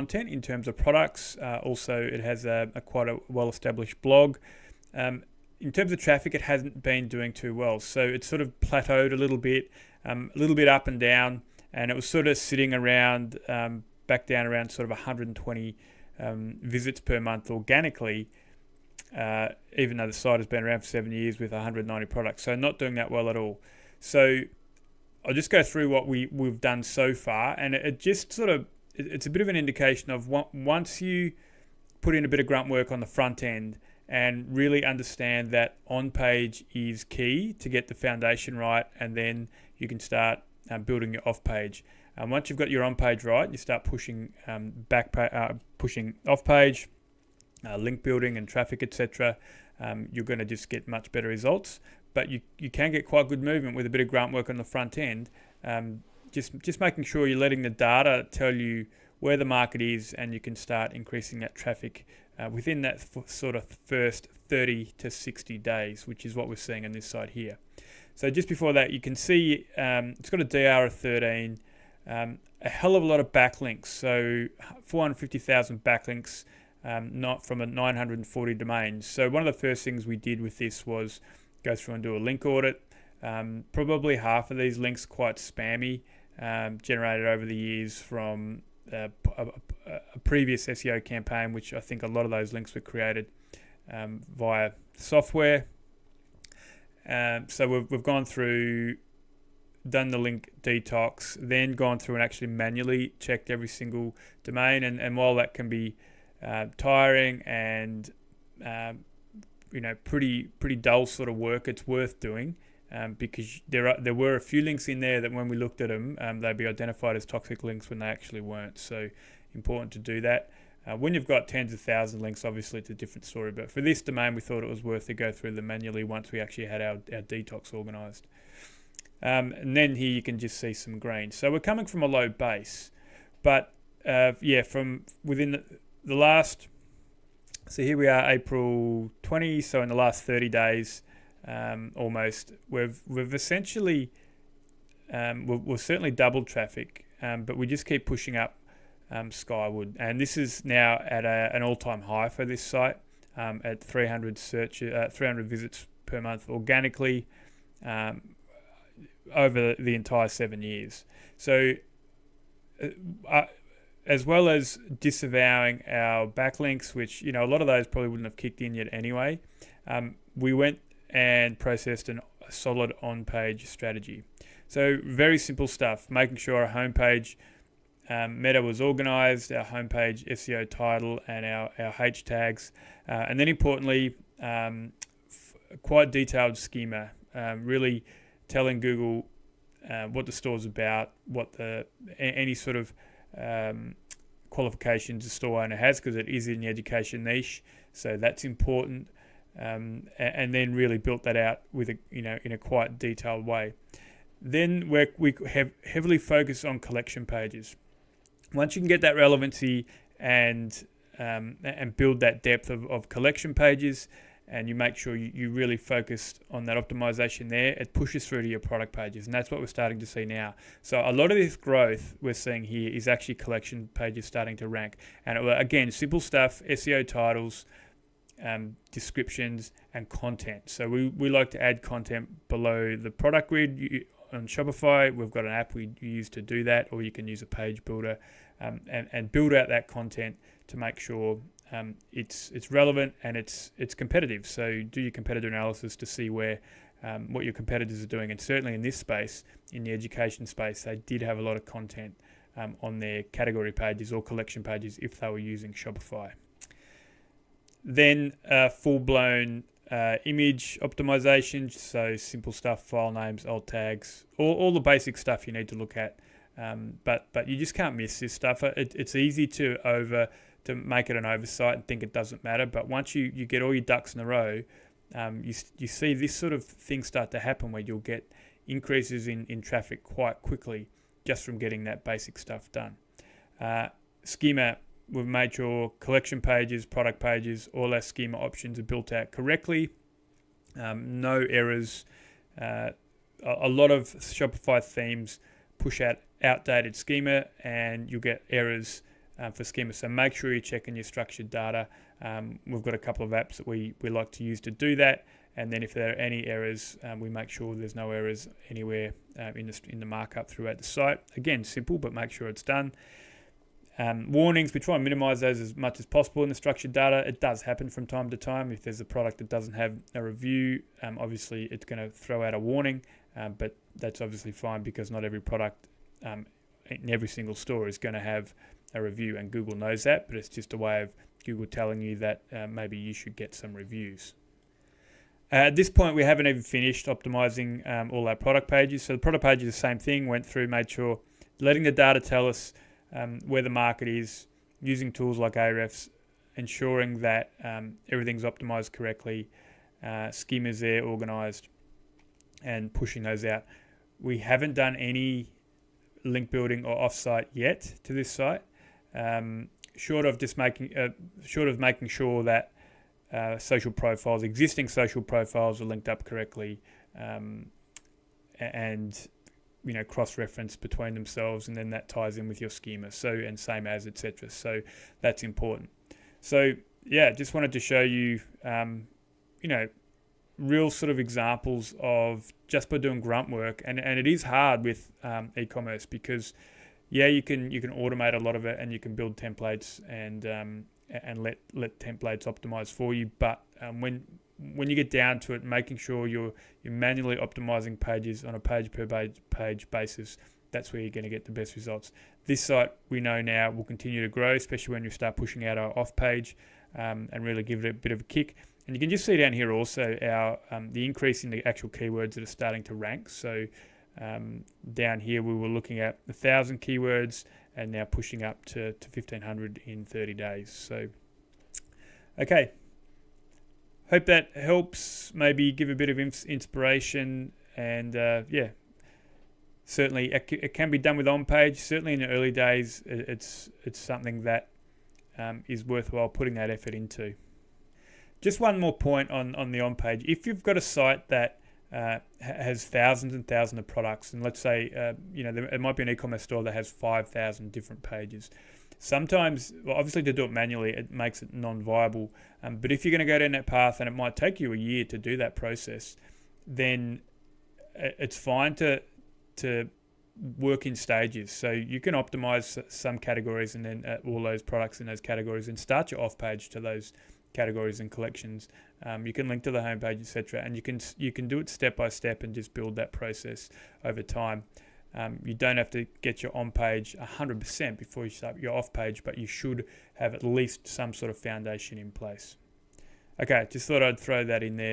content in terms of products. Also, it has a quite a well-established blog. In terms of traffic, it hasn't been doing too well. So it's sort of plateaued a little bit up and down, and it was sort of sitting around, back down around sort of 120 visits per month organically, even though the site has been around for 7 years with 190 products. So not doing that well at all. So I'll just go through what we've done so far, and it just sort of, it's a bit of an indication of once you put in a bit of grunt work on the front end and really understand that on-page is key to get the foundation right, and then you can start building your off-page. Once you've got your on-page right, you start pushing pushing off-page, link building and traffic, etc. You're going to just get much better results. But you can get quite good movement with a bit of grunt work on the front end. Just making sure you're letting the data tell you where the market is, and you can start increasing that traffic within that sort of first 30 to 60 days, which is what we're seeing on this side here. So just before that, you can see it's got a DR of 13, a hell of a lot of backlinks. So 450,000 backlinks, not from a 940 domains. So one of the first things we did with this was go through and do a link audit. Probably half of these links quite spammy, generated over the years from a previous SEO campaign, which I think a lot of those links were created via software. So we've gone through, done the link detox, then gone through and actually manually checked every single domain. And while that can be tiring and pretty dull sort of work, it's worth doing, because there were a few links in there that when we looked at them, they'd be identified as toxic links when they actually weren't. So important to do that. When you've got tens of thousands of links, obviously it's a different story. But for this domain, we thought it was worth to go through them manually once we actually had our detox organized. And then here you can just see some green. So we're coming from a low base, but from within the last. So here we are, April 20. So in the last 30 days, almost, we've essentially we've certainly doubled traffic, but we just keep pushing up skyward. And this is now at an all-time high for this site, at 300 visits per month organically over the entire 7 years. So as well as disavowing our backlinks, which, a lot of those probably wouldn't have kicked in yet anyway, we went and processed a solid on-page strategy. So very simple stuff, making sure our homepage meta was organized, our homepage SEO title and our H tags, and then importantly, quite detailed schema, really telling Google what the store's about, what any sort of qualifications the store owner has, because it is in the education niche, so that's important, and then really built that out with in a quite detailed way. Then we have heavily focused on collection pages. Once you can get that relevancy and build that depth of collection pages, and you make sure you really focus on that optimization there, it pushes through to your product pages, and that's what we're starting to see now. So a lot of this growth we're seeing here is actually collection pages starting to rank. And again, simple stuff, SEO titles, descriptions, and content. So we like to add content below the product grid. On Shopify, we've got an app we use to do that, or you can use a page builder and build out that content to make sure it's relevant and it's competitive. So do your competitor analysis to see where what your competitors are doing. And certainly in this space, in the education space, they did have a lot of content on their category pages or collection pages if they were using Shopify. Then full-blown image optimization, so simple stuff, file names, alt tags, all the basic stuff you need to look at. But you just can't miss this stuff. It's easy to make it an oversight and think it doesn't matter. But once you get all your ducks in a row, you see this sort of thing start to happen where you'll get increases in traffic quite quickly just from getting that basic stuff done. Schema, we've made sure collection pages, product pages, all our schema options are built out correctly. No errors. A lot of Shopify themes push out outdated schema, and you'll get errors for schema. So make sure you're checking your structured data. We've got a couple of apps that we like to use to do that. And then if there are any errors, we make sure there's no errors anywhere in the markup throughout the site. Again, simple, but make sure it's done. Warnings, we try and minimize those as much as possible in the structured data. It does happen from time to time. If there's a product that doesn't have a review, obviously it's going to throw out a warning, but that's obviously fine because not every product in every single store is going to have a review, and Google knows that, but it's just a way of Google telling you that maybe you should get some reviews. At this point, we haven't even finished optimizing all our product pages. So the product page is the same thing, went through, made sure, letting the data tell us where the market is, using tools like Ahrefs, ensuring that everything's optimized correctly, schemas there organized, and pushing those out. We haven't done any link building or offsite yet to this site, short of making sure that existing social profiles are linked up correctly, and cross-reference between themselves, and then that ties in with your schema. So, and same as, etc. So that's important. So yeah, just wanted to show you, real sort of examples of just by doing grunt work, and it is hard with e-commerce because you can automate a lot of it, and you can build templates and let templates optimize for you. But when you get down to it, making sure you're manually optimizing pages on a page per page basis, that's where you're going to get the best results. This site, we know now, will continue to grow, especially when you start pushing out our off page and really give it a bit of a kick. And you can just see down here also the increase in the actual keywords that are starting to rank. So down here we were looking at 1,000 keywords and now pushing up to 1,500 in 30 days. So, okay. Hope that helps, maybe give a bit of inspiration, and certainly it can be done with on-page. Certainly in the early days, it's something that is worthwhile putting that effort into. Just one more point on the on-page. If you've got a site that has thousands and thousands of products, and let's say it might be an e-commerce store that has 5,000 different pages. Sometimes, obviously to do it manually, it makes it non-viable. But if you're going to go down that path, and it might take you a year to do that process, then it's fine to work in stages. So you can optimize some categories and then all those products in those categories, and start your off-page to those categories and collections. You can link to the homepage, etc. And you can do it step by step and just build that process over time. You don't have to get your on-page 100% before you start your off-page, but you should have at least some sort of foundation in place. Okay, just thought I'd throw that in there.